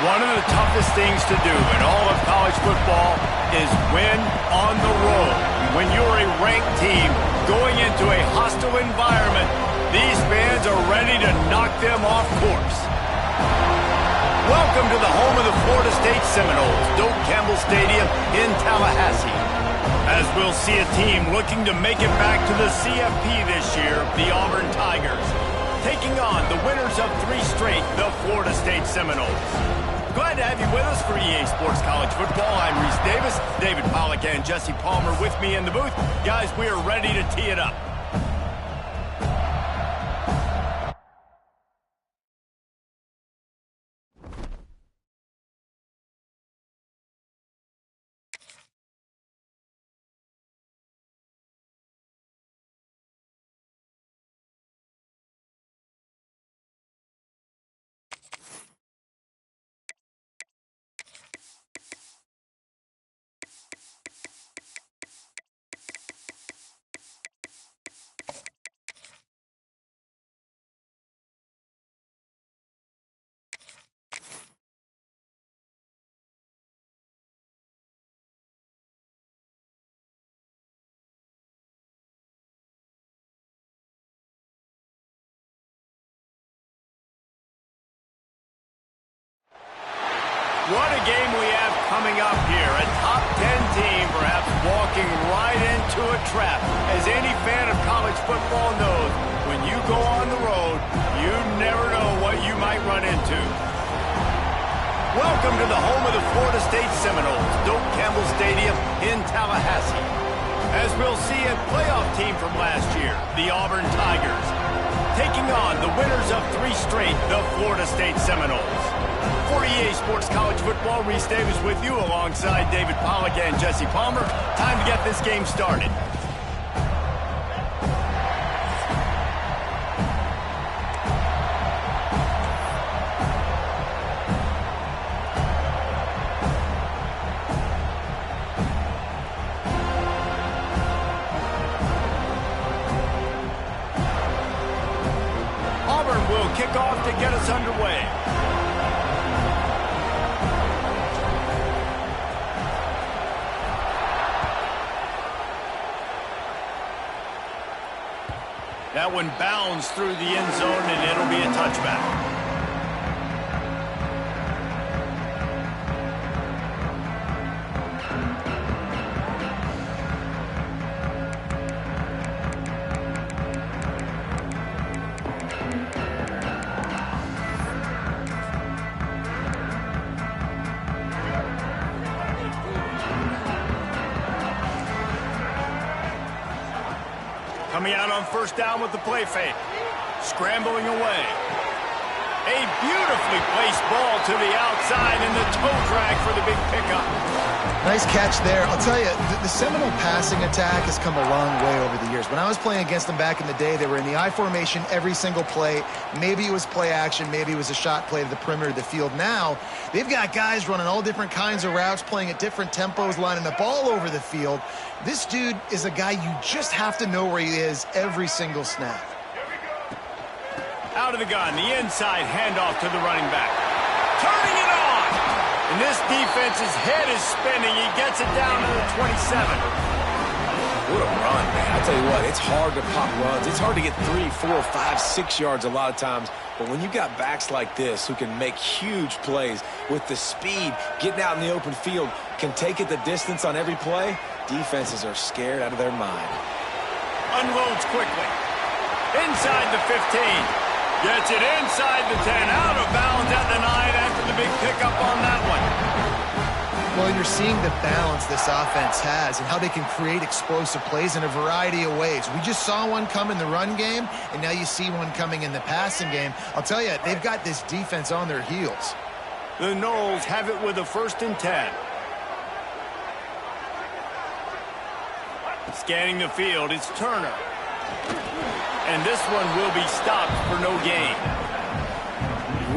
One of the toughest things to do in all of college football is win on the road. When you're a ranked team going into a hostile environment, these fans are ready to knock them off course. Welcome to the home of the Florida State Seminoles, Doak Campbell Stadium in Tallahassee. As we'll see a team looking to make it back to the CFP this year, the Auburn Tigers, taking on the winners of 3 straight, the Florida State Seminoles. Glad to have you with us for EA Sports College Football. I'm Reese Davis, David Pollack and Jesse Palmer with me in the booth. Guys, we are ready to tee it up. What a game we have coming up here. A top 10 team perhaps walking right into a trap. As any fan of college football knows, when you go on the road, you never know what you might run into. Welcome to the home of the Florida State Seminoles, Doak Campbell Stadium in Tallahassee. As we'll see a playoff team from last year, the Auburn Tigers, taking on the winners of 3 straight, the Florida State Seminoles. For EA Sports College Football, Reese Davis with you alongside David Pollack and Jesse Palmer. Time to get this game started. Auburn will kick off to get us underway. That one bounds through the end zone, and it'll be a touchback. Coming out on first down with the play fake. Scrambling away. A beautifully placed ball to the outside and the toe drag for the big pickup. Nice catch there. I'll tell you, the Seminole passing attack has come a long way over the years. When I was playing against them back in the day, they were in the I formation every single play. Maybe it was play action. Maybe it was a shot play to the perimeter of the field. Now, they've got guys running all different kinds of routes, playing at different tempos, lining the ball over the field. This dude is a guy you just have to know where he is every single snap. Out of the gun, the inside handoff to the running back. Turning it on! And this defense's head is spinning. He gets it down to the 27. What a run, man. I tell you what, it's hard to pop runs. It's hard to get 3, 4, 5, 6 yards a lot of times. But when you've got backs like this who can make huge plays with the speed, getting out in the open field, can take it the distance on every play, defenses are scared out of their mind. Unloads quickly. Inside the 15. Gets it inside the 10. Out of bounds at the 9 after the big pickup on that one. Well, you're seeing the balance this offense has and how they can create explosive plays in a variety of ways. We just saw one come in the run game, and now you see one coming in the passing game. I'll tell you, they've got this defense on their heels. The Noles have it with a 1st and 10. Scanning the field, it's Turner. And this one will be stopped for no gain.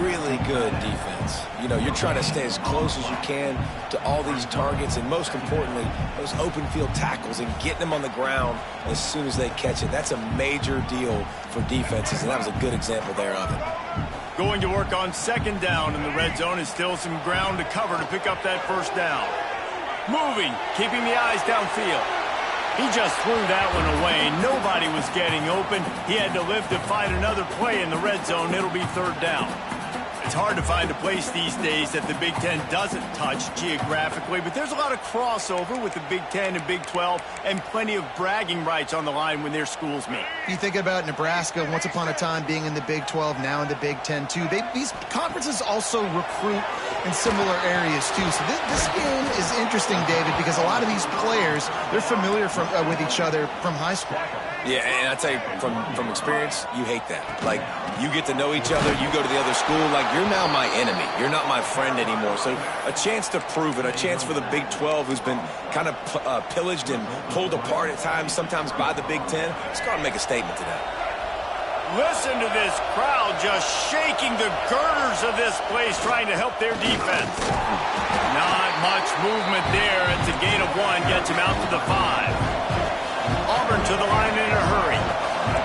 Really good defense. You know, you're trying to stay as close as you can to all these targets, and most importantly, those open field tackles and getting them on the ground as soon as they catch it. That's a major deal for defenses, and that was a good example there of it. Going to work on second down in the red zone, and still some ground to cover to pick up that first down. Moving, keeping the eyes downfield. He just threw that one away. Nobody was getting open. He had to live to fight another play in the red zone. It'll be third down. It's hard to find a place these days that the Big Ten doesn't touch geographically, but there's a lot of crossover with the Big Ten and Big 12 and plenty of bragging rights on the line when their schools meet. You think about Nebraska once upon a time being in the Big 12, now in the Big 10 too. These conferences also recruit in similar areas too. So this game is interesting, David, because a lot of these players, they're familiar with each other from high school. Yeah, and I tell you, from experience, you hate that. Like, you get to know each other, you go to the other school, like, you're now my enemy. You're not my friend anymore. So a chance to prove it, a chance for the Big 12, who's been kind of pillaged and pulled apart at times, sometimes by the Big 10. Let's go out and make a statement today. Listen to this crowd just shaking the girders of this place, trying to help their defense. Not much movement there. It's a gain of 1, gets him out to the 5. Auburn to the line in a hurry.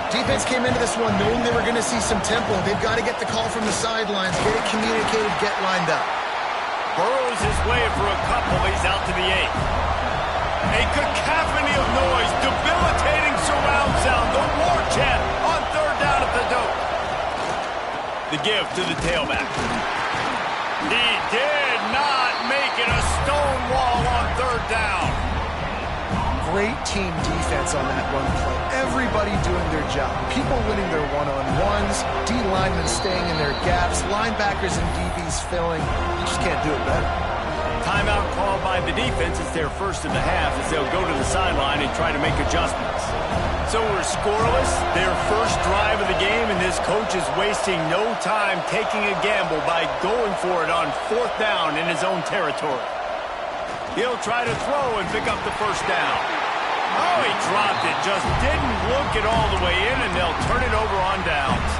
Defense came into this one knowing they were going to see some tempo. They've got to get the call from the sidelines, get it communicated, get lined up. Burrows his way for a couple. He's out to the 8. A cacophony of noise, debilitating surround sound, the war chant on third down at the dope. The give to the tailback. He did not make it a stone wall on third down. Great team defense on that run play. Everybody doing their job. People winning their one-on-ones, D linemen staying in their gaps, linebackers and DBs filling. You just can't do it better. Timeout called by the defense. It's their first of the half as they'll go to the sideline and try to make adjustments. So we're scoreless, their first drive of the game, and this coach is wasting no time taking a gamble by going for it on fourth down in his own territory. He'll try to throw and pick up the first down. Oh, he dropped it. Just didn't look it all the way in, and they'll turn it over on downs.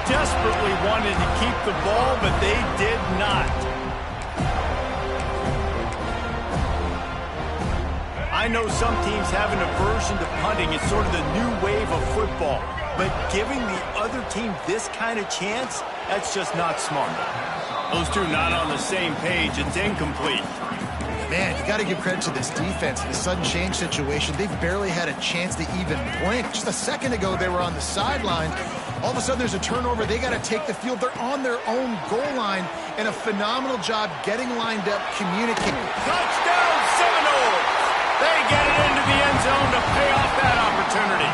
Desperately wanted to keep the ball, but they did not. I know some teams have an aversion to punting. It's sort of the new wave of football. But giving the other team this kind of chance, that's just not smart. Those two not on the same page. It's incomplete. Man, you got to give credit to this defense. In the sudden change situation, they've barely had a chance to even blink. Just a second ago, they were on the sideline. All of a sudden, there's a turnover. They got to take the field. They're on their own goal line, and a phenomenal job getting lined up, communicating. Touchdown, Seminoles! They get it into the end zone to pay off that opportunity.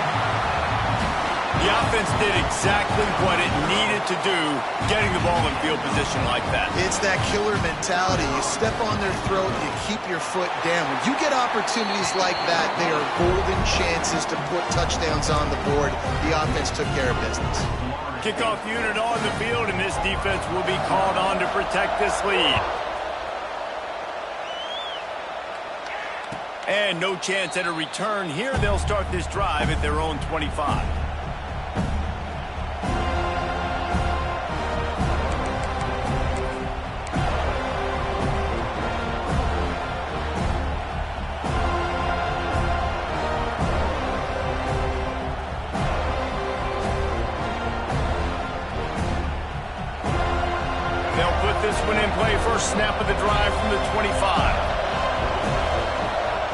The offense did exactly what it needed to do, getting the ball in field position like that. It's that killer mentality. You step on their throat, you keep your foot down. When you get opportunities like that, they are golden chances to put touchdowns on the board. The offense took care of business. Kickoff unit on the field, and this defense will be called on to protect this lead. And no chance at a return here. They'll start this drive at their own 25. They'll put this one in play. First snap of the drive from the 25.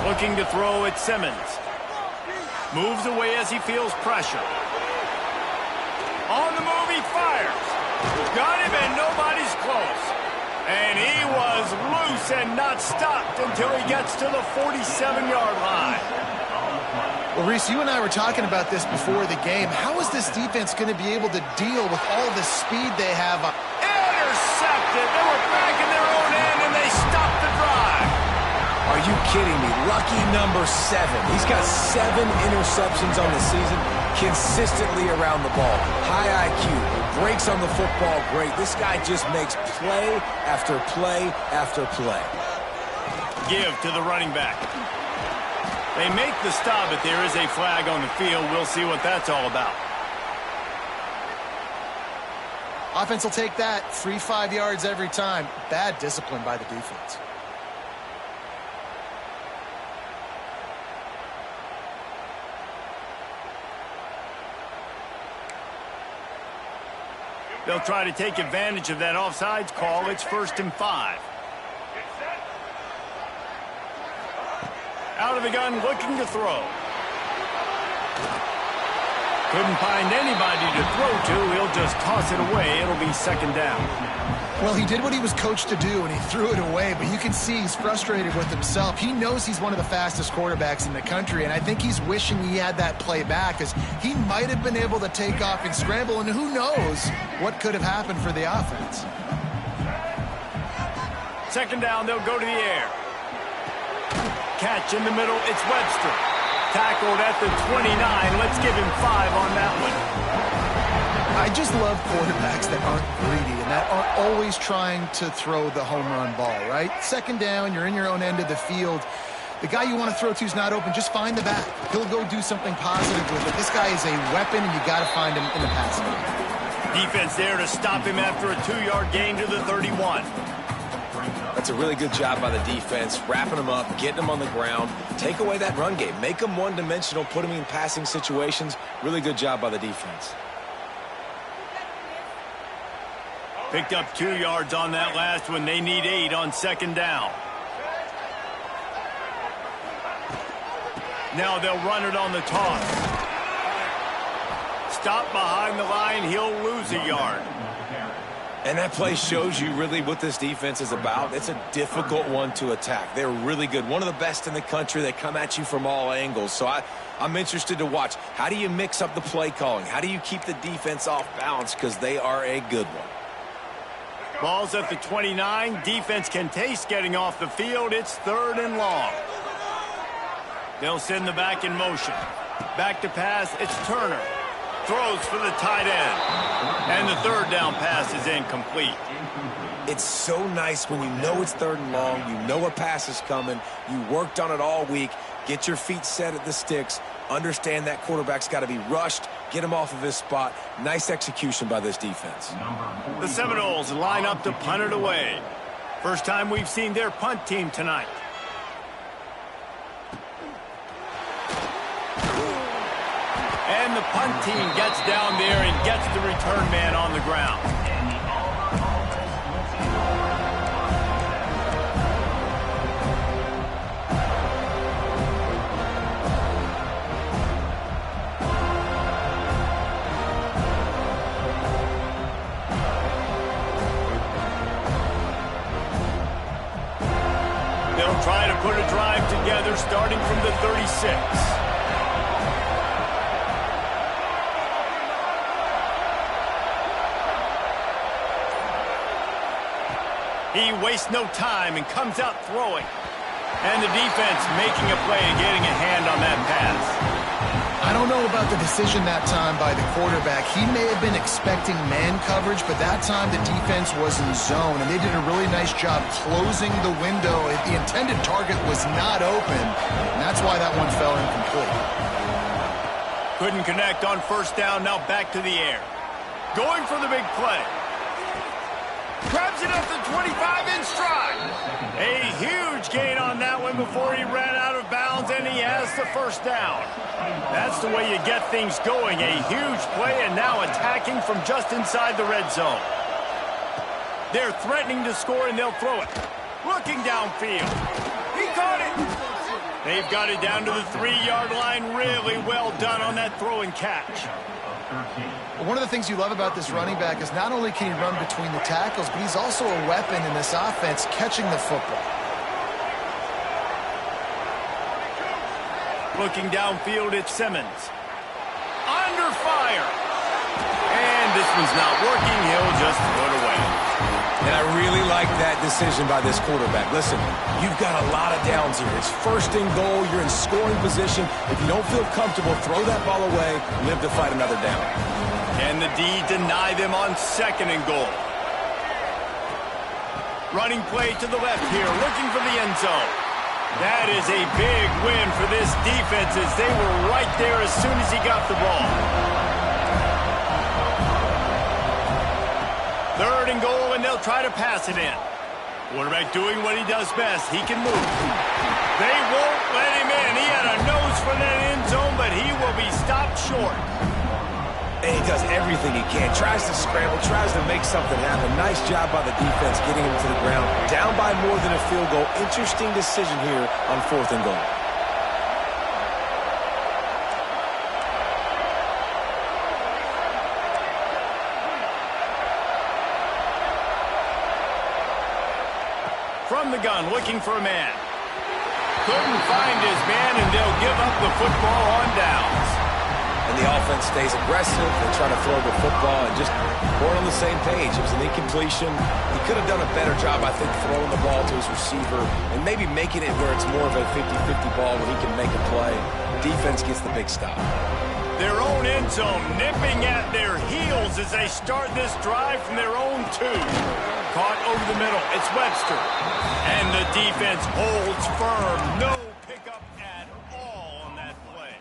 Looking to throw at Simmons. Moves away as he feels pressure. On the move, he fires. Got him, and nobody's close. And he was loose and not stopped until he gets to the 47-yard line. Well, Reese, you and I were talking about this before the game. How is this defense going to be able to deal with all the speed they have? Intercepted. They were back in their own end, and they stopped the drive. Are you kidding me? Lucky number 7. He's got 7 interceptions on the season, consistently around the ball. High IQ, breaks on the football great. This guy just makes play after play after play. Give to the running back. They make the stop, but there is a flag on the field. We'll see what that's all about. Offense will take that. Free 5 yards every time. Bad discipline by the defense. They'll try to take advantage of that offsides call. It's 1st and 5. Out of the gun, looking to throw. Couldn't find anybody to throw to. He'll just toss it away. It'll be 2nd down. Well, he did what he was coached to do, and he threw it away, but you can see he's frustrated with himself. He knows he's one of the fastest quarterbacks in the country, and I think he's wishing he had that play back, because he might have been able to take off and scramble, and who knows what could have happened for the offense. 2nd down, they'll go to the air. Catch in the middle, it's Webster. Tackled at the 29. Let's give him 5 on that one. I just love quarterbacks that aren't greedy and that aren't always trying to throw the home run ball, right? 2nd down, you're in your own end of the field. The guy you want to throw to is not open. Just find the back. He'll go do something positive with it. This guy is a weapon, and you got to find him in the passing game. Defense there to stop him after a 2-yard gain to the 31. That's a really good job by the defense, wrapping them up, getting them on the ground. Take away that run game. Make them one-dimensional, put them in passing situations. Really good job by the defense. Picked up 2 yards on that last one. They need 8 on 2nd down. Now they'll run it on the toss. Stop behind the line. He'll lose a yard. And that play shows you really what this defense is about. It's a difficult one to attack. They're really good. One of the best in the country. They come at you from all angles. So I'm interested to watch. How do you mix up the play calling? How do you keep the defense off balance? Because they are a good one. Ball's at the 29. Defense can taste getting off the field. It's 3rd and long. They'll send the back in motion. Back to pass. It's Turner. Throws for the tight end. And the 3rd down pass is incomplete. It's so nice when you know it's 3rd and long. You know a pass is coming. You worked on it all week. Get your feet set at the sticks. Understand that quarterback's got to be rushed. Get him off of his spot. Nice execution by this defense. The Seminoles line up to punt it away. First time we've seen their punt team tonight. And the punt team gets down there and gets the return man on the ground. They'll try to put a drive together starting from the 36. He wastes no time and comes out throwing. And the defense making a play and getting a hand on that pass. I don't know about the decision that time by the quarterback. He may have been expecting man coverage, but that time the defense was in zone, and they did a really nice job closing the window. The intended target was not open, and that's why that one fell incomplete. Couldn't connect on 1st down, now back to the air. Going for the big play. Grabs it at the 25 in stride. A huge gain on that one before he ran out of bounds, and he has the 1st down. That's the way you get things going. A huge play, and now attacking from just inside the red zone. They're threatening to score, and they'll throw it. Looking downfield. He caught it. They've got it down to the 3-yard line. Really well done on that throw and catch. One of the things you love about this running back is not only can he run between the tackles, but he's also a weapon in this offense catching the football. Looking downfield, it's Simmons. Under fire. And this one's not working. He'll just throw it away. And I really like that decision by this quarterback. Listen, you've got a lot of downs here. It's 1st and goal. You're in scoring position. If you don't feel comfortable, throw that ball away. Live to fight another down. And the D deny them on 2nd and goal. Running play to the left here, looking for the end zone. That is a big win for this defense as they were right there as soon as he got the ball. 3rd and goal, and they'll try to pass it in. Quarterback doing what he does best. He can move. They won't let him in. He had a nose for that end zone, but he will be stopped short. And he does everything he can. Tries to scramble, tries to make something happen. Nice job by the defense getting him to the ground. Down by more than a field goal. Interesting decision here on 4th and goal. From the gun, looking for a man. Couldn't find his man, and they'll give up the football on downs. And the offense stays aggressive. They try to throw the football and just weren't on the same page. It was an incompletion. He could have done a better job, I think, throwing the ball to his receiver and maybe making it where it's more of a 50-50 ball where he can make a play. Defense gets the big stop. Their own end zone nipping at their heels as they start this drive from their own 2. Caught over the middle. It's Webster. And the defense holds firm. No pickup at all on that play.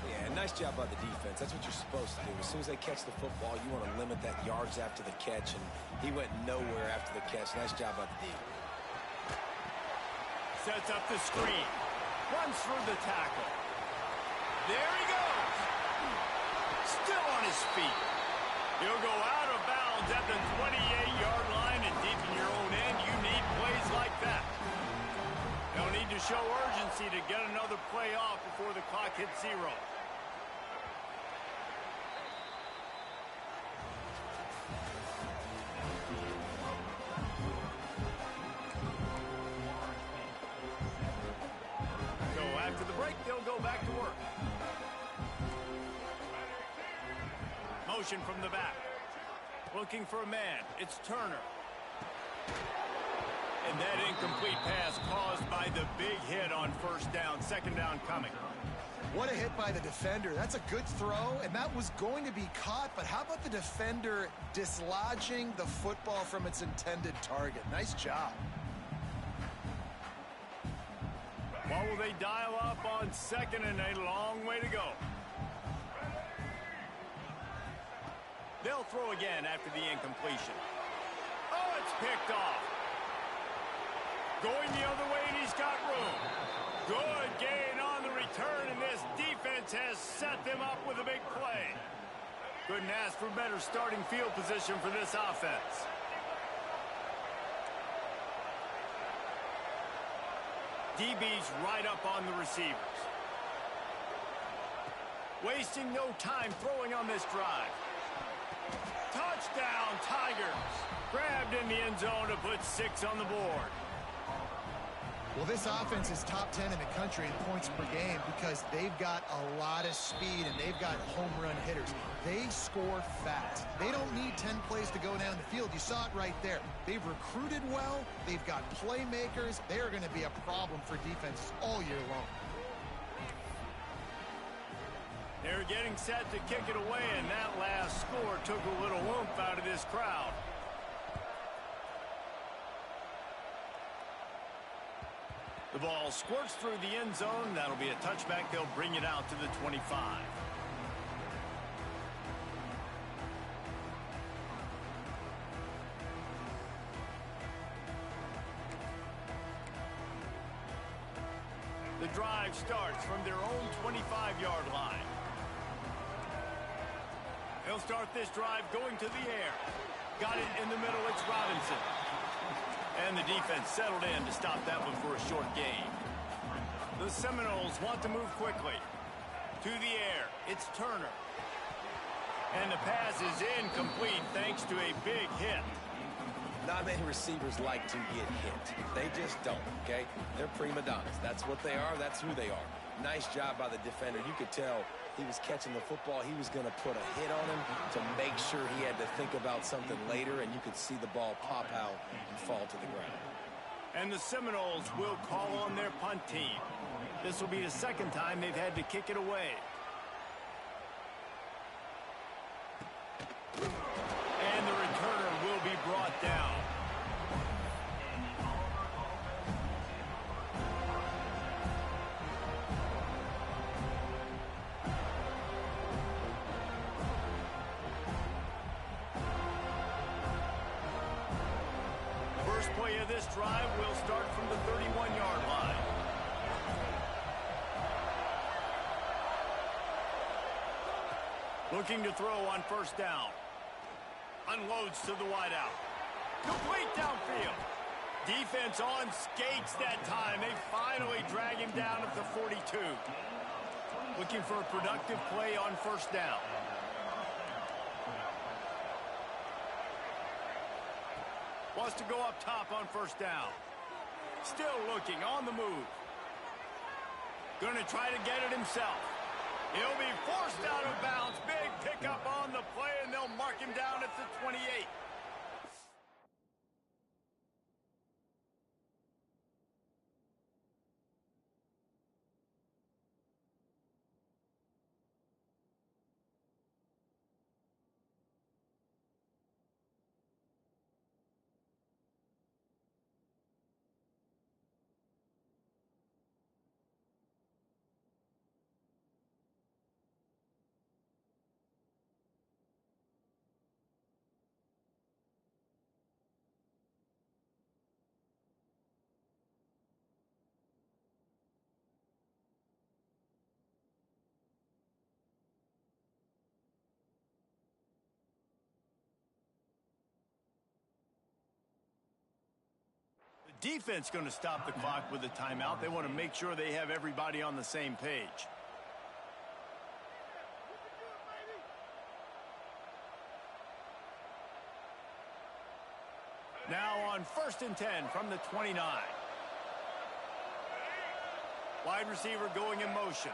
Yeah, nice job by the defense. That's what you're supposed to do. As soon as they catch the football, you want to limit that yards after the catch, and he went nowhere after the catch. Nice job by the D. Sets up the screen. Runs through the tackle. There he goes. Still on his feet. He'll go out of bounds at the 28-yard line, and deep in your own end, you need plays like that. They'll need to show urgency to get another play off before the clock hits 0. So after the break, they'll go back to work. Motion from the back. Looking for a man. It's Turner. And that incomplete pass caused by the big hit on 1st down. 2nd down coming. What a hit by the defender. That's a good throw, and that was going to be caught, but how about the defender dislodging the football from its intended target? Nice job. What will they dial up on 2nd and a long way to go? They'll throw again after the incompletion. Oh, it's picked off. Going the other way, and he's got room. Good gain on the return, and this defense has set them up with a big play. Couldn't ask for better starting field position for this offense. DB's right up on the receivers. Wasting no time throwing on this drive. Touchdown, Tigers. Grabbed in the end zone to put 6 on the board. Well, this offense is top 10 in the country in points per game because they've got a lot of speed and they've got home run hitters. They score fast. They don't need 10 plays to go down the field. You saw it right there. They've recruited well. They've got playmakers. They are going to be a problem for defenses all year long. They're getting set to kick it away, and that last score took a little oomph out of this crowd. The ball squirts through the end zone. That'll be a touchback. They'll bring it out to the 25. The drive starts from their own 25-yard line. They'll start this drive going to the air. Got it in the middle. It's Robinson. And the defense settled in to stop that one for a short gain. The Seminoles want to move quickly. To the air. It's Turner. And the pass is incomplete thanks to a big hit. Not many receivers like to get hit. They just don't, okay? They're prima donnas. That's what they are. That's who they are. Nice job by the defender. You could tell he was catching the football. He was going to put a hit on him to make sure he had to think about something later, and you could see the ball pop out and fall to the ground. And the Seminoles will call on their punt team. This will be the second time they've had to kick it away. And the returner will be brought down. First play of this drive will start from the 31-yard line. Looking to throw on first down. Unloads to the wideout. Complete downfield. Defense on skates that time. They finally drag him down at the 42. Looking for a productive play on first down. Wants to go up top on first down. Still looking on the move. Going to try to get it himself. He'll be forced out of bounds. Big pickup on the play, and they'll mark him down at the 28. Defense going to stop the clock with a timeout. They want to make sure they have everybody on the same page. Now on 1st and 10 from the 29. Wide receiver going in motion.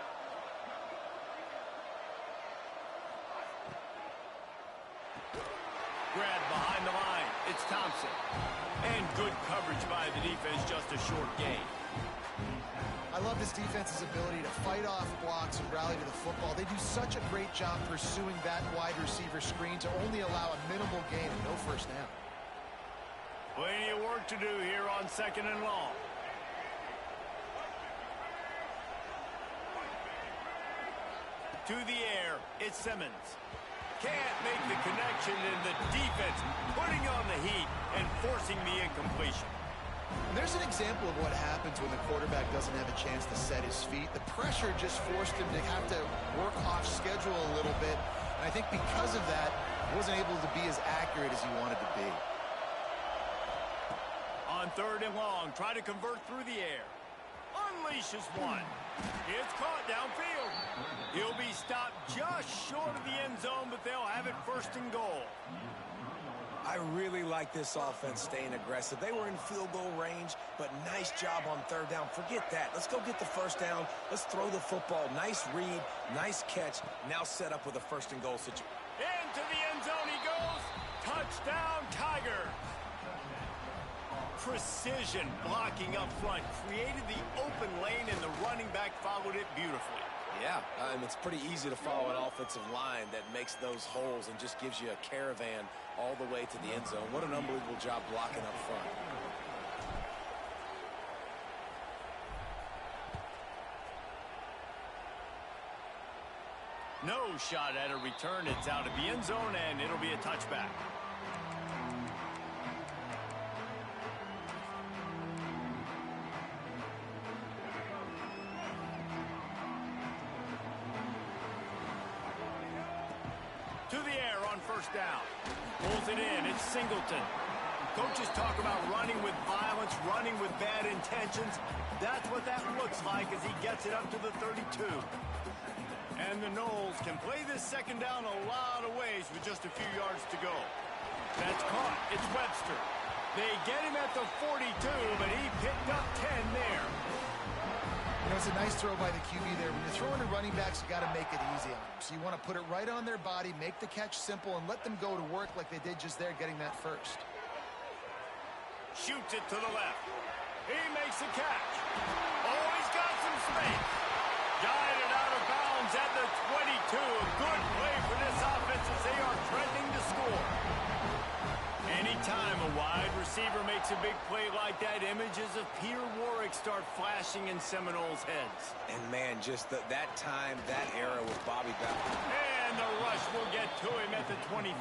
Grab behind the line. It's Thompson. And good coverage by the defense, just a short gain. I love this defense's ability to fight off blocks and rally to the football. They do such a great job pursuing that wide receiver screen to only allow a minimal gain and no first down. Plenty of work to do here on 2nd and long. To the air, it's Simmons. Can't make the connection, and the defense putting on the heat and forcing the incompletion. And there's an example of what happens when the quarterback doesn't have a chance to set his feet. The pressure just forced him to have to work off schedule a little bit. And I think because of that, he wasn't able to be as accurate as he wanted to be. On 3rd and long, try to convert through the air. Unleashes one. It's caught downfield. He'll be stopped just short of the end zone, but they'll have it 1st and goal. I really like this offense staying aggressive. They were in field goal range, but nice job on 3rd down. Forget that. Let's go get the 1st down. Let's throw the football. Nice read, nice catch. Now set up with a 1st and goal situation. Into the end zone he goes. Touchdown, Tigers. Precision blocking up front created the open lane, and the running back followed it beautifully. Yeah, it's pretty easy to follow an offensive line that makes those holes and just gives you a caravan all the way to the end zone. What an unbelievable job blocking up front. No shot at a return. It's out of the end zone, and it'll be a touchback. To the air on 1st down. Pulls it in. It's Singleton. Coaches talk about running with violence, running with bad intentions. That's what that looks like as he gets it up to the 32. And the Noles can play this 2nd down a lot of ways with just a few yards to go. That's caught. It's Webster. They get him at the 42, but he picked up 10 there. You know, it's a nice throw by the QB there. When you're throwing to running backs, you got to make it easy on them. So you want to put it right on their body, make the catch simple, and let them go to work like they did just there, getting that 1st. Shoots it to the left. He makes a catch. Oh, he's got some space. Guided out of bounds at the 22. Good play for this offense as they are threatening to score. Anytime a wide receiver makes a big play like that, images of Peter Warrick start flashing in Seminoles' heads. And, man, just that time, that era with Bobby Bell. And the rush will get to him at the 25.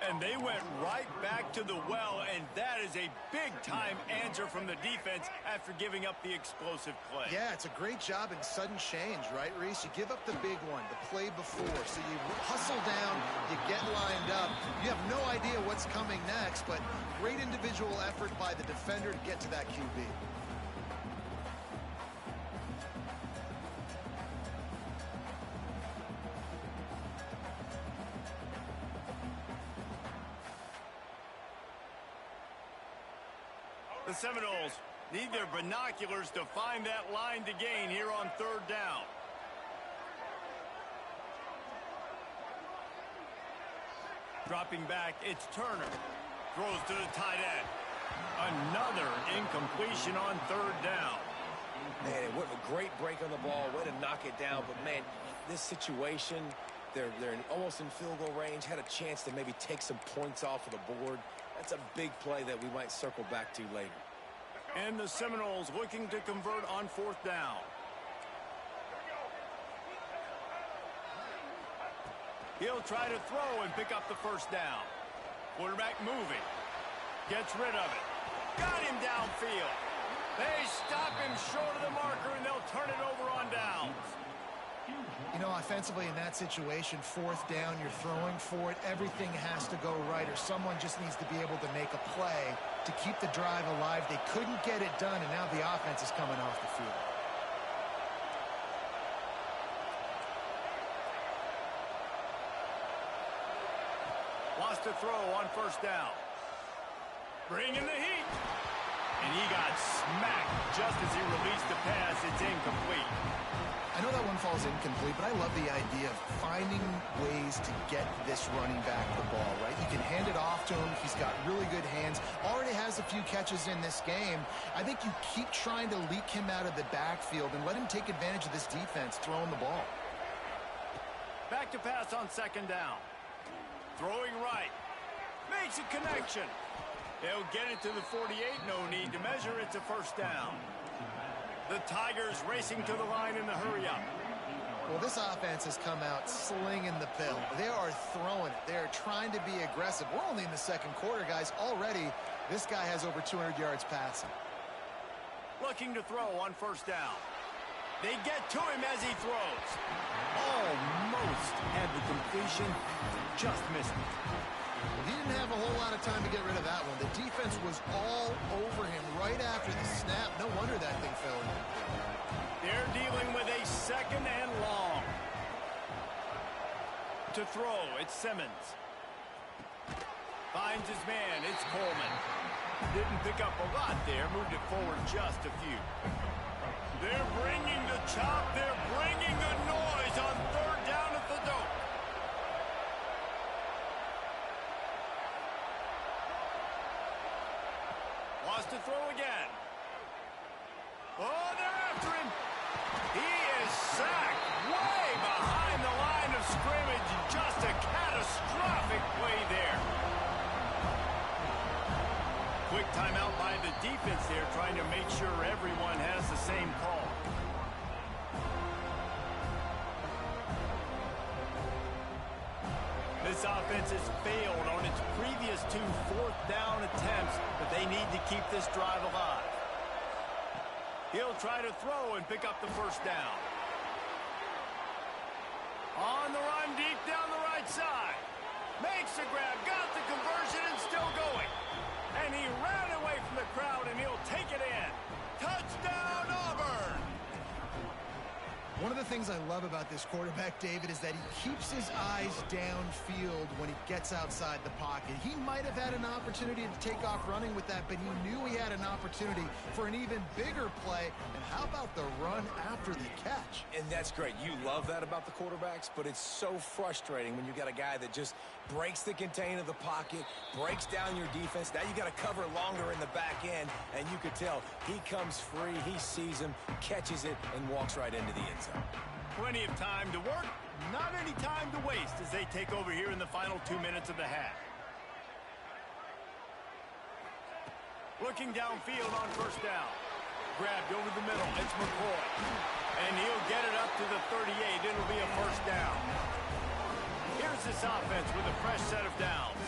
And they went right back to the well, and that is a big-time answer from the defense after giving up the explosive play. Yeah, it's a great job in sudden change, right, Reese? You give up the big one, the play before, so you hustle down, you get lined up. You have no idea what's coming next, but great individual effort by the defender to get to that QB. The Seminoles need their binoculars to find that line to gain here on third down. Dropping back, it's Turner. Throws to the tight end. Another incompletion on third down. Man, what a great break on the ball. Way to knock it down. But, man, this situation, they're almost in field goal range. Had a chance to maybe take some points off of the board. That's a big play that we might circle back to later. And the Seminoles looking to convert on fourth down. He'll try to throw and pick up the first down. Quarterback moving. Gets rid of it. Got him downfield. They stop him short of the marker, and they'll turn it over on downs. You know, offensively in that situation, fourth down, you're throwing for it. Everything has to go right, or someone just needs to be able to make a play to keep the drive alive. They couldn't get it done, and now the offense is coming off the field. Wants to throw on first down. Bringing the heat. And he got smacked just as he released the pass. It's incomplete. I know that one falls incomplete, but I love the idea of finding ways to get this running back the ball, right? You can hand it off to him. He's got really good hands. Already has a few catches in this game. I think you keep trying to leak him out of the backfield and let him take advantage of this defense throwing the ball. Back to pass on second down. Throwing right. Makes a connection. They'll get it to the 48. No need to measure. It's a first down. The Tigers racing to the line in the hurry-up. Well, this offense has come out slinging the pill. They are throwing it. They are trying to be aggressive. We're only in the second quarter, guys. Already, this guy has over 200 yards passing. Looking to throw on first down. They get to him as he throws. Almost had the completion. Just missed it. He didn't have a whole lot of time to get rid of that one. The defense was all over him right after the snap. No wonder that thing fell in. They're dealing with a second and long. To throw, it's Simmons. Finds his man, it's Coleman. Didn't pick up a lot there, moved it forward just a few. They're bringing the chop, they're bringing the noise on third down at the dope. Wants to throw again. Oh, they're after him. He is sacked way behind the line of scrimmage. Just a catastrophic play there. Quick timeout by the defense there, trying to make sure everyone has the same call. This offense has failed on its previous two fourth down attempts, but they need to keep this drive alive. He'll try to throw and pick up the first down. On the run deep down the right side. Makes the grab, got the conversion, and still going. And he ran away from the crowd, and he'll take it in. Touchdown, Auburn! One of the things I love about this quarterback, David, is that he keeps his eyes downfield when he gets outside the pocket. He might have had an opportunity to take off running with that, but he knew he had an opportunity for an even bigger play. And how about the run after the catch? And that's great. You love that about the quarterbacks, but it's so frustrating when you got a guy that just breaks the contain of the pocket, breaks down your defense. Now you got to cover longer in the back end, and you could tell he comes free, he sees him, catches it, and walks right into the end zone. Plenty of time to work, not any time to waste as they take over here in the final 2 minutes of the half. Looking downfield on first down. Grabbed over the middle, it's McCoy. And he'll get it up to the 38, it'll be a first down. Here's this offense with a fresh set of downs.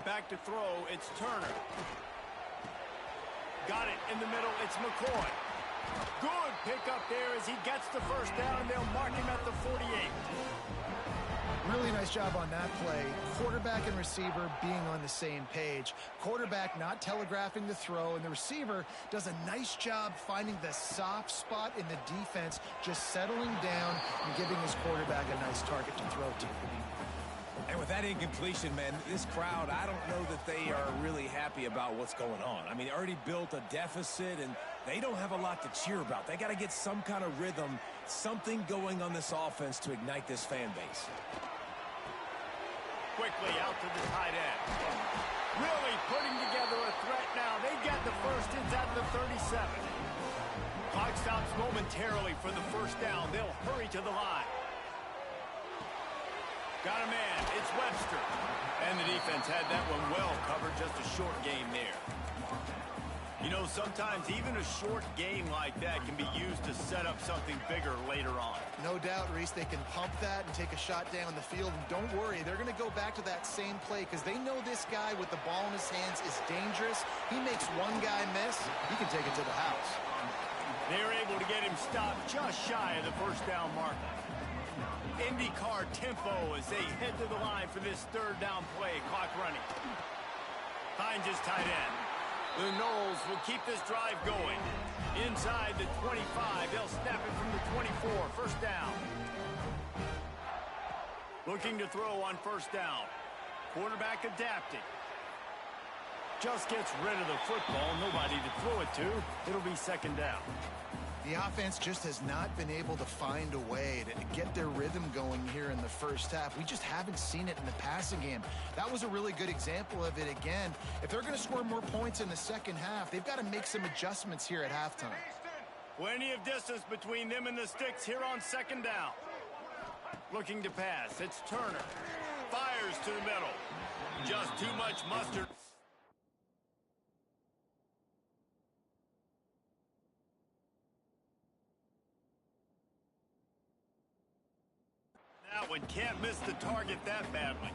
Back to throw, it's Turner. Got it in the middle, it's McCoy. Good pickup there as he gets the first down, and they'll mark him at the 48. Really nice job on that play. Quarterback and receiver being on the same page. Quarterback not telegraphing the throw, and the receiver does a nice job finding the soft spot in the defense, just settling down and giving his quarterback a nice target to throw to. And with that incompletion, man, this crowd, I don't know that they are really happy about what's going on. I mean, they already built a deficit, and they don't have a lot to cheer about. They got to get some kind of rhythm, something going on this offense to ignite this fan base. Quickly out to the tight end. Really putting together a threat now. They get the first inside the 37. Clock stops momentarily for the first down. They'll hurry to the line. Got a man. It's Webster. And the defense had that one well covered. Just a short game there. You know, sometimes even a short game like that can be used to set up something bigger later on. No doubt, Reese, they can pump that and take a shot down the field. And don't worry, they're going to go back to that same play because they know this guy with the ball in his hands is dangerous. He makes one guy miss, he can take it to the house. They're able to get him stopped just shy of the first down marker. IndyCar tempo as they head to the line for this third down play. Clock running. Hines is tight end. The Knowles will keep this drive going. Inside the 25, they'll snap it from the 24. First down. Looking to throw on first down. Quarterback adapting. Just gets rid of the football. Nobody to throw it to. It'll be second down. The offense just has not been able to find a way to get their rhythm going here in the first half. We just haven't seen it in the passing game. That was a really good example of it again. If they're going to score more points in the second half, they've got to make some adjustments here at halftime. Plenty of distance between them and the sticks here on second down. Looking to pass. It's Turner. Fires to the middle. Just too much mustard. That one can't miss the target that badly.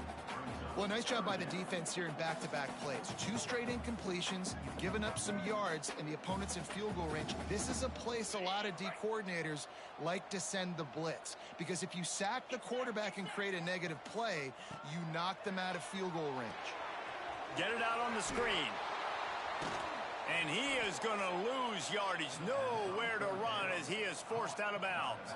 Well, nice job by the defense here in back-to-back plays. 2 straight incompletions. You've given up some yards, and the opponent's in field goal range. This is a place a lot of D coordinators like to send the blitz, because if you sack the quarterback and create a negative play, you knock them out of field goal range. Get it out on the screen. And he is going to lose yardage. Nowhere to run as he is forced out of bounds.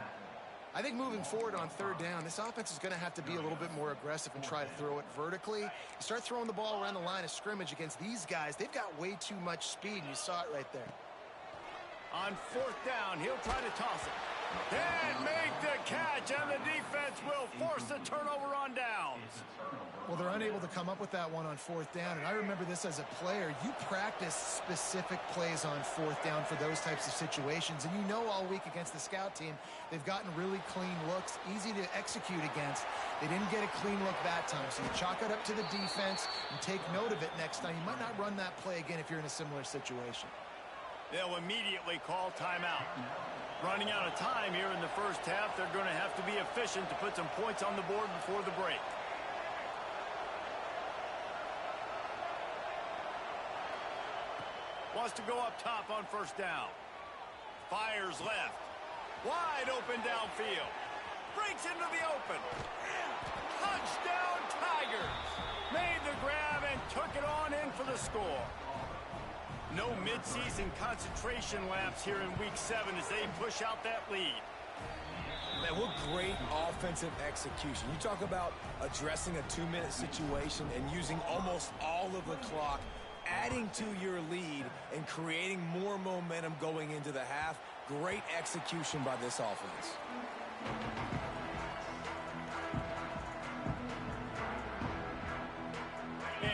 I think moving forward on third down, this offense is going to have to be a little bit more aggressive and try to throw it vertically. You start throwing the ball around the line of scrimmage against these guys, they've got way too much speed, and you saw it right there. On fourth down, he'll try to toss it. And make the catch, and the defense will force the turnover on downs. Well, they're unable to come up with that one on fourth down, and I remember this as a player. You practice specific plays on fourth down for those types of situations, and you know all week against the scout team, they've gotten really clean looks, easy to execute against. They didn't get a clean look that time, so you chalk it up to the defense and take note of it next time. You might not run that play again if you're in a similar situation. They'll immediately call timeout. Running out of time here in the first half, they're going to have to be efficient to put some points on the board before the break. Wants to go up top on first down. Fires left. Wide open downfield. Breaks into the open. Touchdown Tigers. Made the grab and took it on in for the score. No midseason concentration laps here in Week 7 as they push out that lead. Man, what great offensive execution. You talk about addressing a 2-minute situation and using almost all of the clock, adding to your lead and creating more momentum going into the half. Great execution by this offense.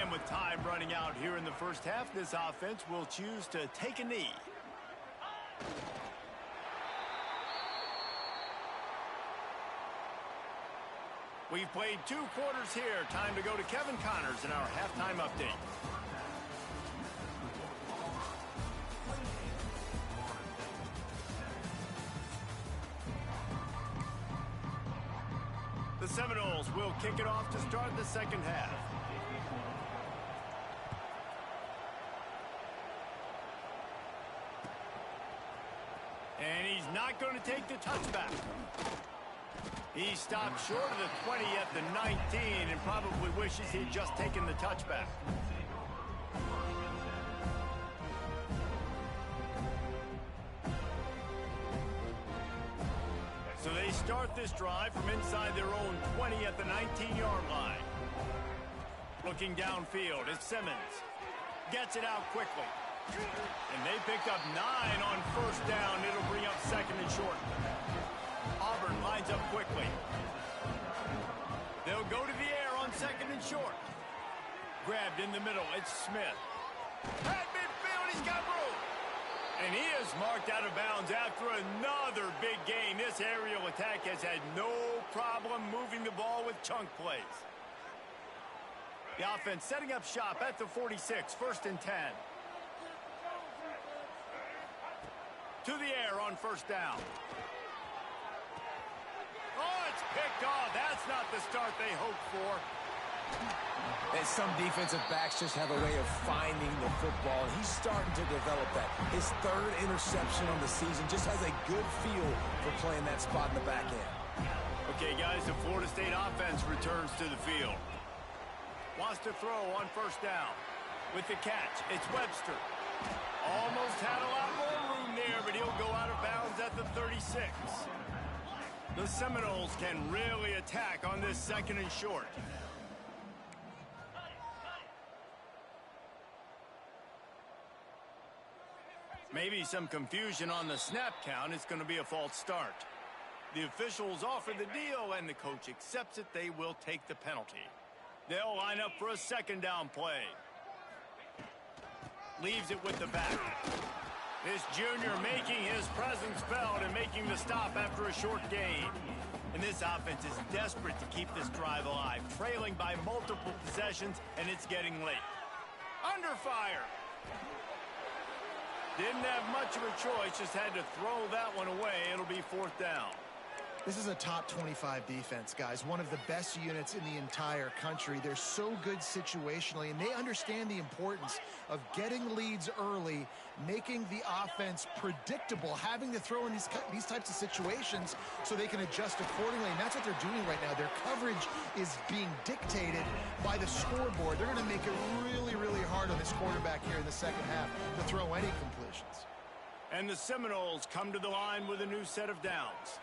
And with time running out here in the first half, this offense will choose to take a knee. We've played 2 quarters here. Time to go to Kevin Connors in our halftime update. The Seminoles will kick it off to start the second half. And he's not going to take the touchback. He stopped short of the 20 at the 19 and probably wishes he'd just taken the touchback. So they start this drive from inside their own 20 at the 19-yard line. Looking downfield, it's Simmons. Gets it out quickly. And they picked up 9 on first down. It'll bring up second and short. Auburn lines up quickly. They'll go to the air on second and short. Grabbed in the middle, it's Smith. At midfield, he's got room. And he is marked out of bounds after another big gain. This aerial attack has had no problem moving the ball with chunk plays. The offense setting up shop at the 46, first and 10. To the air on first down. Oh, it's picked off. That's not the start they hoped for. And some defensive backs just have a way of finding the football, and he's starting to develop that. His third interception on the season just has a good feel for playing that spot in the back end. Okay, guys, the Florida State offense returns to the field. Wants to throw on first down. With the catch, it's Webster. Almost had a lot more room there, but he'll go out of bounds at the 36. The Seminoles can really attack on this second and short. Maybe some confusion on the snap count. It's going to be a false start. The officials offer the deal, and the coach accepts it. They will take the penalty. They'll line up for a second down play. Leaves it with the back. This junior making his presence felt and making the stop after a short gain. And this offense is desperate to keep this drive alive, trailing by multiple possessions, and it's getting late. Under fire. Didn't have much of a choice, just had to throw that one away. It'll be fourth down. This is a top 25 defense, guys. One of the best units in the entire country. They're so good situationally, and they understand the importance of getting leads early, making the offense predictable, having to throw in these types of situations so they can adjust accordingly, and that's what they're doing right now. Their coverage is being dictated by the scoreboard. They're going to make it really, really hard on this quarterback here in the second half to throw any completions. And the Seminoles come to the line with a new set of downs.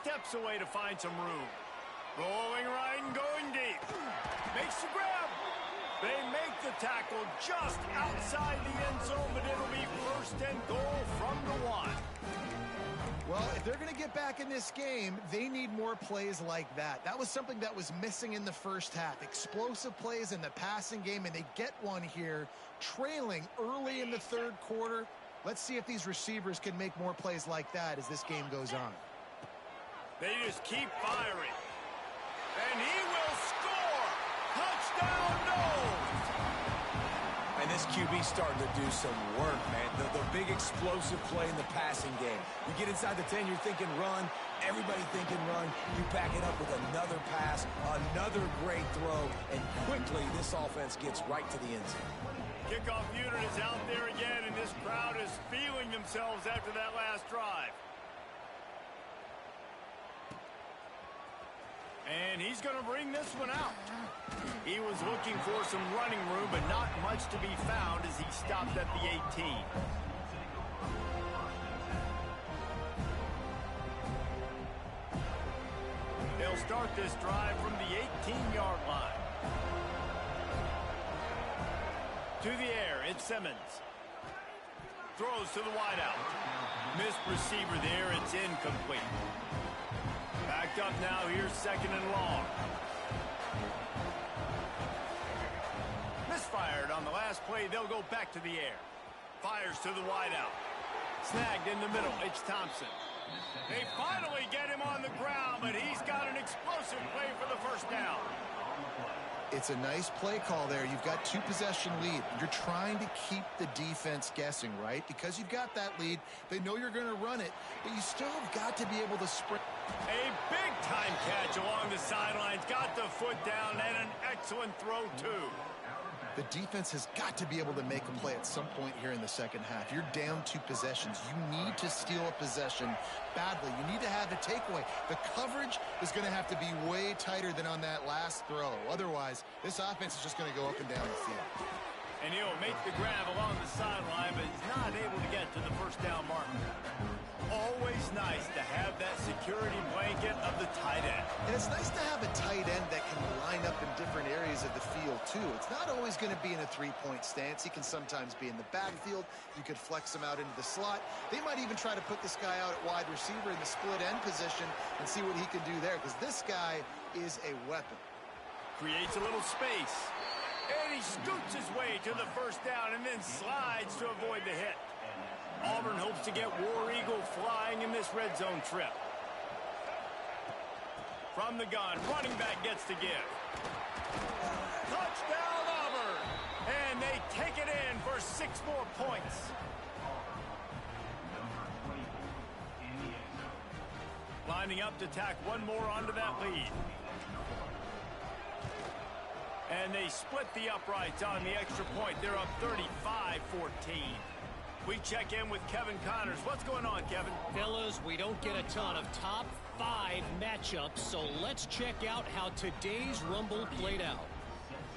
Steps away to find some room. Rolling right and going deep. Makes the grab. They make the tackle just outside the end zone, but it'll be first and goal from the 1. Well, if they're going to get back in this game, they need more plays like that. That was something that was missing in the first half. Explosive plays in the passing game, and they get one here, trailing early in the third quarter. Let's see if these receivers can make more plays like that as this game goes on. They just keep firing. And he will score! Touchdown, Noles! And this QB starting to do some work, man. The big explosive play in the passing game. You get inside the 10, you're thinking run. Everybody thinking run. You back it up with another pass, another great throw, and quickly this offense gets right to the end zone. Kickoff unit is out there again, and this crowd is feeling themselves after that last drive. And he's going to bring this one out. He was looking for some running room, but not much to be found as he stopped at the 18. They'll start this drive from the 18-yard line. To the air, it's Simmons. Throws to the wideout. Missed receiver there, it's incomplete. Backed up now, here's second and long. Misfired on the last play, they'll go back to the air. Fires to the wideout. Snagged in the middle, it's Thompson. They finally get him on the ground, but he's got an explosive play for the first down. It's a nice play call there. You've got 2-possession lead. You're trying to keep the defense guessing, right? Because you've got that lead. They know you're going to run it, but you still have got to be able to sprint. A big-time catch along the sidelines. Got the foot down and an excellent throw, too. The defense has got to be able to make a play at some point here in the second half. You're down 2 possessions. You need to steal a possession badly. You need to have the takeaway. The coverage is going to have to be way tighter than on that last throw. Otherwise, this offense is just going to go up and down the field. And he'll make the grab along the sideline, but he's not able to get to the first down marker. Always nice to have that security blanket of the tight end. And it's nice to have a tight end that can line up in different areas of the field, too. It's not always going to be in a three-point stance. He can sometimes be in the backfield. You could flex him out into the slot. They might even try to put this guy out at wide receiver in the split end position and see what he can do there, because this guy is a weapon. Creates a little space. And he scoots his way to the first down and then slides to avoid the hit. Auburn hopes to get War Eagle flying in this red zone trip. From the gun, running back gets to give. Touchdown, Auburn! And they take it in for 6 more points. Lining up to tack one more onto that lead. And they split the uprights on the extra point. They're up 35-14. We check in with Kevin Connors. What's going on, Kevin? Fellas, we don't get a ton of top 5 matchups, so let's check out how today's Rumble played out.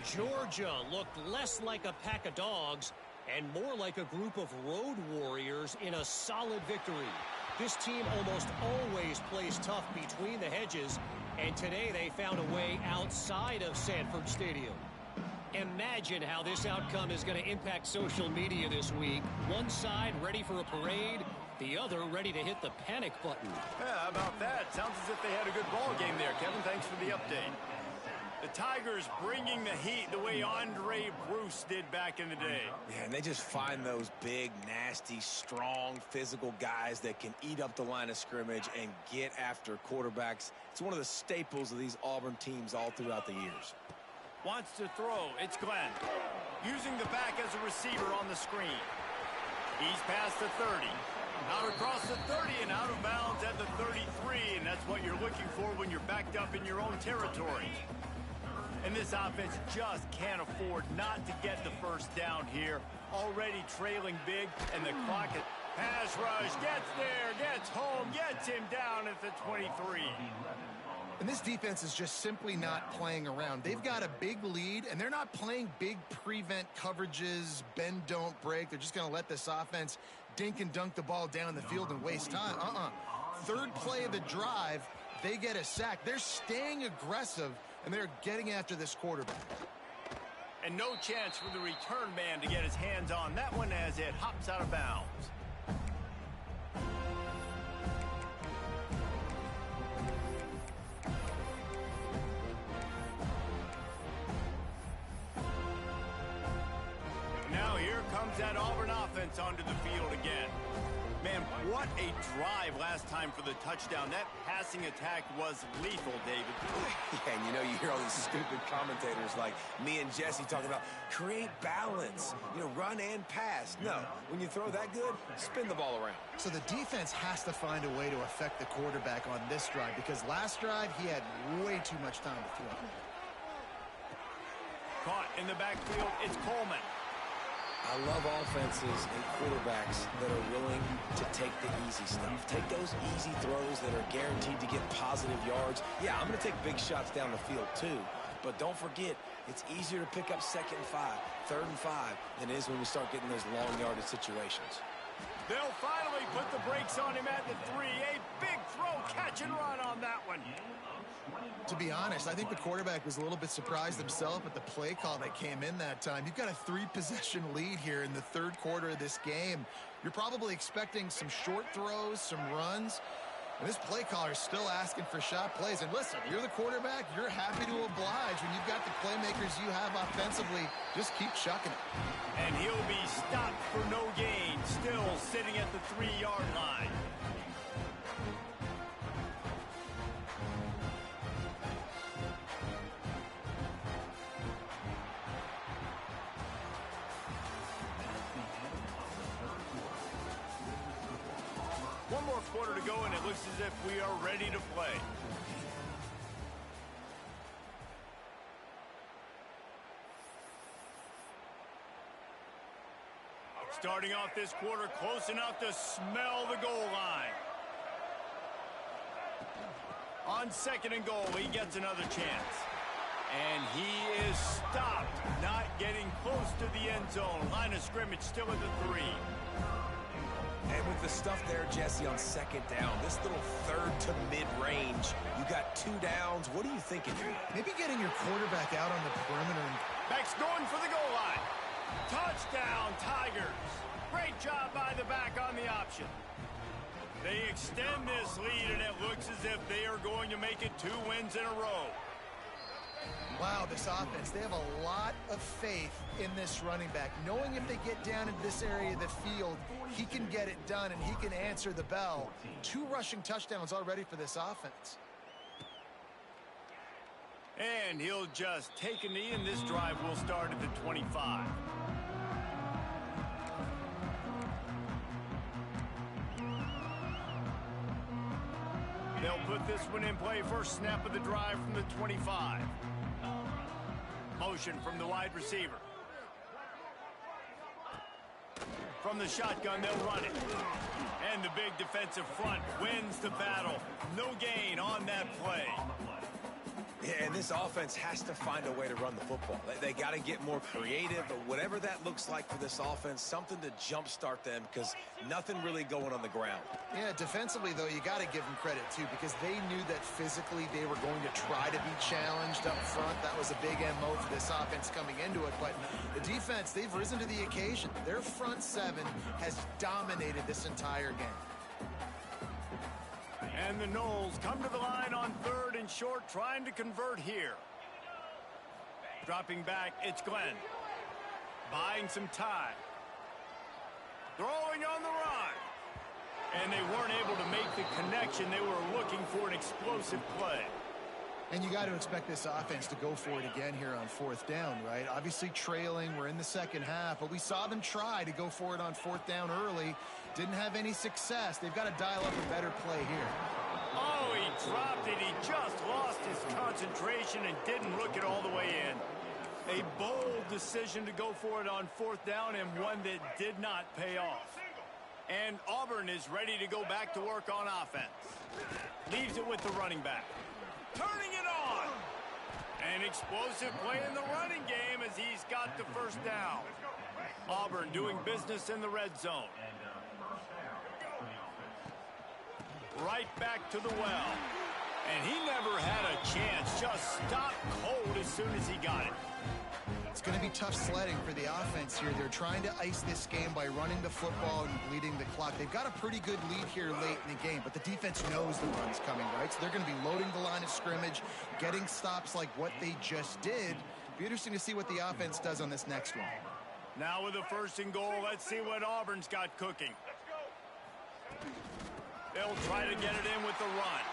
Georgia looked less like a pack of dogs and more like a group of road warriors in a solid victory. This team almost always plays tough between the hedges, and today they found a way outside of Sanford Stadium. Imagine how this outcome is going to impact social media this week. One side ready for a parade, the other ready to hit the panic button. Yeah, how about that? Sounds as if they had a good ball game there, Kevin. Thanks for the update. The Tigers bringing the heat the way Andre Bruce did back in the day. Yeah, and they just find those big, nasty, strong, physical guys that can eat up the line of scrimmage and get after quarterbacks. It's one of the staples of these Auburn teams all throughout the years. Wants to throw. It's Glenn. Using the back as a receiver on the screen. He's past the 30. Out across the 30 and out of bounds at the 33. And that's what you're looking for when you're backed up in your own territory. And this offense just can't afford not to get the first down here. Already trailing big, and the clock at pass rush gets there, gets home, gets him down at the 23. And this defense is just simply not playing around. They've got a big lead, and they're not playing big prevent coverages, bend, don't break. They're just going to let this offense dink and dunk the ball down the field and waste time. Third play of the drive, they get a sack. They're staying aggressive, and they're getting after this quarterback. And no chance for the return man to get his hands on that one as it hops out of bounds. Now here comes that Auburn offense onto the field again. Man, what a drive last time for the touchdown. That passing attack was lethal, David. Yeah, and you know, you hear all these stupid commentators like me and Jesse talking about create balance, run and pass. No, when you throw that good, spin the ball around. So the defense has to find a way to affect the quarterback on this drive, because last drive he had way too much time to throw. Caught in the backfield, it's Coleman. I love offenses and quarterbacks that are willing to take the easy stuff. Take those easy throws that are guaranteed to get positive yards. Yeah, I'm going to take big shots down the field too. But don't forget, it's easier to pick up 2nd and 5, 3rd and 5 than it is when we start getting those long yardage situations. They'll finally put the brakes on him at the 3. A big throw, catch and run on that one. To be honest, I think the quarterback was a little bit surprised himself at the play call that came in that time. You've got a 3-possession lead here in the third quarter of this game. You're probably expecting some short throws, some runs. And this play caller is still asking for shot plays. And listen, you're the quarterback. You're happy to oblige. When you've got the playmakers you have offensively, just keep chucking it. And he'll be stopped for no gain, still sitting at the 3-yard line. One more quarter to go, and it looks as if we are ready to play. Starting off this quarter close enough to smell the goal line. On 2nd and goal, he gets another chance. And he is stopped, not getting close to the end zone. Line of scrimmage still at the 3. And with the stuff there, Jesse, on 2nd down, this little 3rd to mid-range, you got 2 downs. What are you thinking here? Maybe getting your quarterback out on the perimeter. Back's going for the goal line. Touchdown, Tigers. Great job by the back on the option. They extend this lead, and it looks as if they are going to make it 2 wins in a row. Wow, this offense, they have a lot of faith in this running back, knowing if they get down into this area of the field, he can get it done and he can answer the bell. 2 rushing touchdowns already for this offense. And he'll just take a knee, and this drive will start at the 25. They'll put this one in play. First snap of the drive from the 25. Motion from the wide receiver. From the shotgun, they'll run it. And the big defensive front wins the battle. No gain on that play. Yeah, and this offense has to find a way to run the football. They got to get more creative, but whatever that looks like for this offense, something to jumpstart them because nothing really going on the ground. Yeah, defensively, though, you got to give them credit, too, because they knew that physically they were going to try to be challenged up front. That was a big MO for this offense coming into it, but the defense, they've risen to the occasion. Their front 7 has dominated this entire game. And the Noles come to the line on 3rd and short, trying to convert here. Dropping back, it's Glenn. Buying some time. Throwing on the run. And they weren't able to make the connection. They were looking for an explosive play. And you got to expect this offense to go for it again here on 4th down, right? Obviously trailing, we're in the 2nd half, but we saw them try to go for it on 4th down early. Didn't have any success. They've got to dial up a better play here. Oh, he dropped it. He just lost his concentration and didn't look it all the way in. A bold decision to go for it on 4th down, and one that did not pay off. And Auburn is ready to go back to work on offense. Leaves it with the running back. Turning it on. An explosive play in the running game as he's got the 1st down. Auburn doing business in the red zone. Right back to the well. And he never had a chance. Just stopped cold as soon as he got it. It's going to be tough sledding for the offense here. They're trying to ice this game by running the football and bleeding the clock. They've got a pretty good lead here late in the game, but the defense knows the run's coming, right? So they're going to be loading the line of scrimmage, getting stops like what they just did. Be interesting to see what the offense does on this next one. Now with the 1st and goal, let's see what Auburn's got cooking. They'll try to get it in with the run.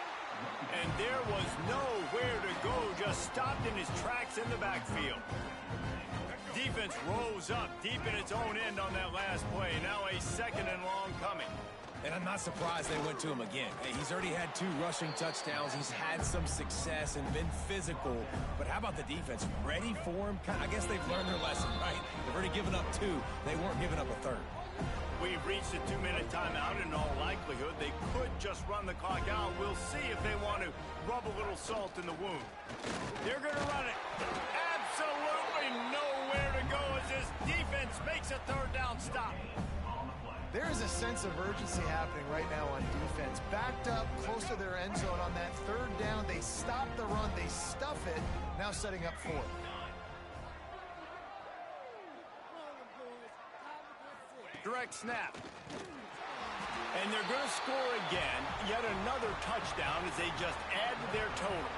And there was nowhere to go, just stopped in his tracks in the backfield. Defense rose up deep in its own end on that last play. Now a 2nd and long coming. And I'm not surprised they went to him again. Hey, he's already had 2 rushing touchdowns. He's had some success and been physical. But how about the defense? Ready for him? I guess they've learned their lesson, right? They've already given up 2. They weren't giving up a 3rd. We've reached a 2-minute timeout. In all likelihood, they could just run the clock out. We'll see if they want to rub a little salt in the wound. They're going to run it. Absolutely nowhere to go as this defense makes a 3rd down stop. There is a sense of urgency happening right now on defense. Backed up close to their end zone on that 3rd down. They stop the run. They stuff it. Now setting up 4th. Direct snap. And they're going to score again. Yet another touchdown as they just add to their total.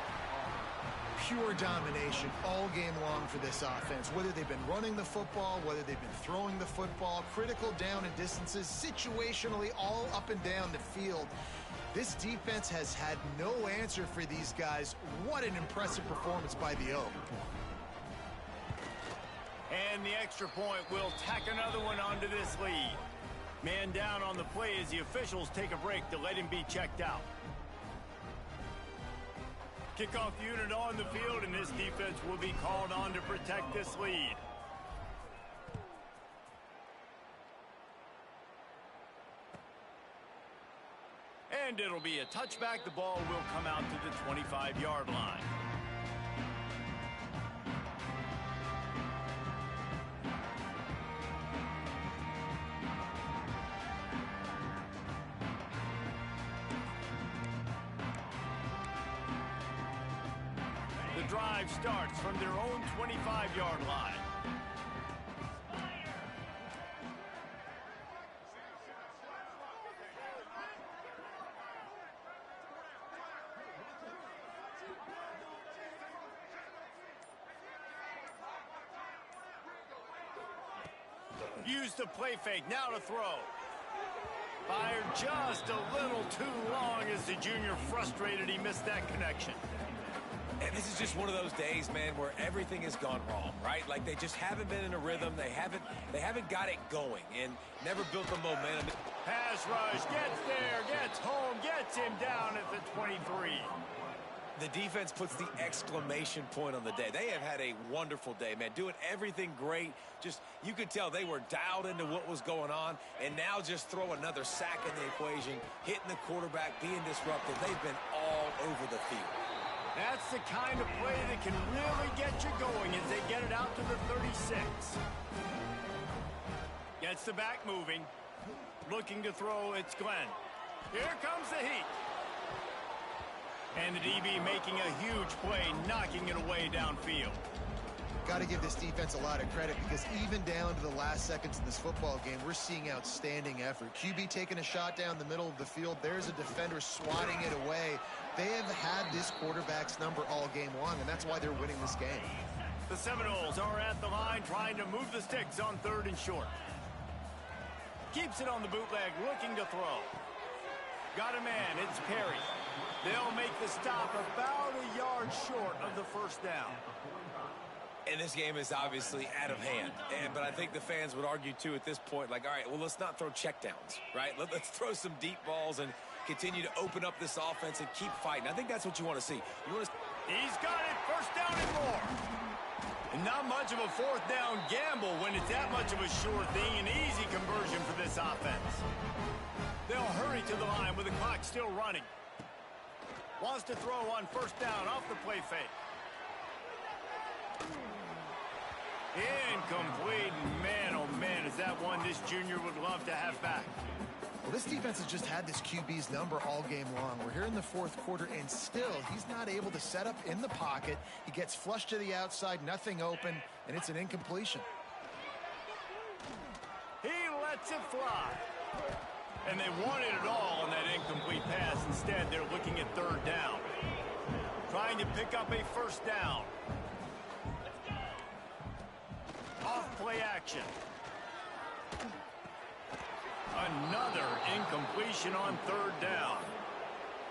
Pure domination all game long for this offense. Whether they've been running the football, whether they've been throwing the football, critical down and distances, situationally all up and down the field. This defense has had no answer for these guys. What an impressive performance by the Oak. And the extra point will tack another one onto this lead. Man down on the play as the officials take a break to let him be checked out. Kickoff unit on the field, and this defense will be called on to protect this lead. And it'll be a touchback. The ball will come out to the 25-yard line. The drive starts from their own 25-yard line. Use the play fake, now to throw. Fired just a little too long as the junior frustrated he missed that connection. And this is just one of those days, man, where everything has gone wrong, right? Like they just haven't been in a rhythm. They haven't got it going and never built the momentum. Pass rush, gets there, gets home, gets him down at the 23. The defense puts the exclamation point on the day. They have had a wonderful day, man, doing everything great. Just, you could tell they were dialed into what was going on, and now just throw another sack in the equation, hitting the quarterback, being disruptive. They've been all over the field. That's the kind of play that can really get you going as they get it out to the 36. Gets the back moving. Looking to throw, it's Glenn. Here comes the heat. And the DB making a huge play, knocking it away downfield. Got to give this defense a lot of credit because even down to the last seconds in this football game, we're seeing outstanding effort. QB taking a shot down the middle of the field. There's a defender swatting it away. They have had this quarterback's number all game long, and that's why they're winning this game. The Seminoles are at the line trying to move the sticks on 3rd and short. Keeps it on the bootleg, looking to throw. Got a man, it's Perry. They'll make the stop about a yard short of the first down. And this game is obviously out of hand. But I think the fans would argue, too, at this point, like, all right, well, let's not throw checkdowns, right? Let's throw some deep balls and continue to open up this offense and keep fighting. I think that's what you want to see. He's got it, first down and more. And not much of a 4th down gamble when it's that much of a sure thing, an easy conversion for this offense. They'll hurry to the line with the clock still running. Wants to throw on 1st down off the play fake. Incomplete. Man, oh man, is that one this junior would love to have back. Well, this defense has just had this QB's number all game long. We're here in the 4th quarter, and still, he's not able to set up in the pocket. He gets flushed to the outside, nothing open, and it's an incompletion. He lets it fly. And they wanted it all on that incomplete pass. Instead, they're looking at 3rd down. Trying to pick up a 1st down. Off play action. Another incompletion on 3rd down.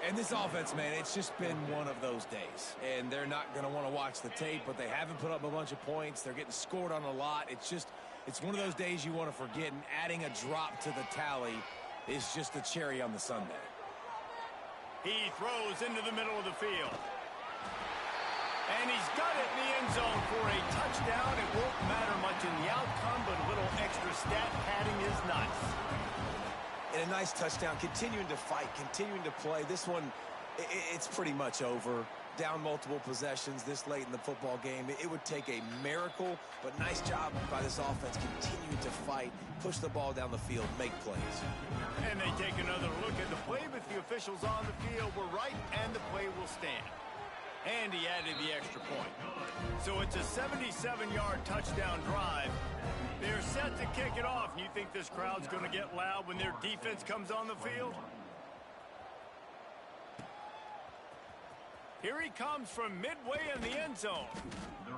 And this offense, man, it's just been one of those days. And they're not going to want to watch the tape, but they haven't put up a bunch of points. They're getting scored on a lot. It's one of those days you want to forget, and adding a drop to the tally is just a cherry on the sundae. He throws into the middle of the field. And he's got it in the end zone for a touchdown. It won't matter much in the outcome, but a little extra stat padding is nice. And a nice touchdown, continuing to fight, continuing to play. This one, it's pretty much over. Down multiple possessions this late in the football game. It would take a miracle, but nice job by this offense continuing to fight, push the ball down the field, make plays. And they take another look at the play, but the officials on the field were right, and the play will stand. And he added the extra point. So it's a 77-yard touchdown drive. They're set to kick it off. And you think this crowd's going to get loud when their defense comes on the field? Here he comes from midway in the end zone.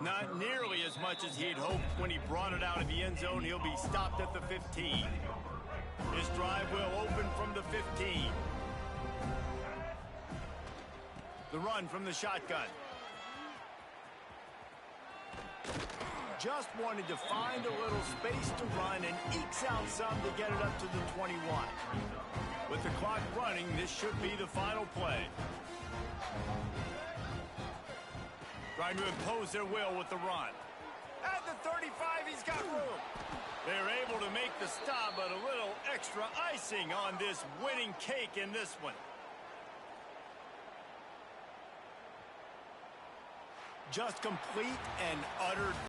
Not nearly as much as he'd hoped when he brought it out of the end zone. He'll be stopped at the 15. This drive will open from the 15. The run from the shotgun. Just wanted to find a little space to run and ekes out some to get it up to the 21. With the clock running, this should be the final play. Trying to impose their will with the run. At the 35, he's got room. They're able to make the stop, but a little extra icing on this winning cake in this one. Just complete and utter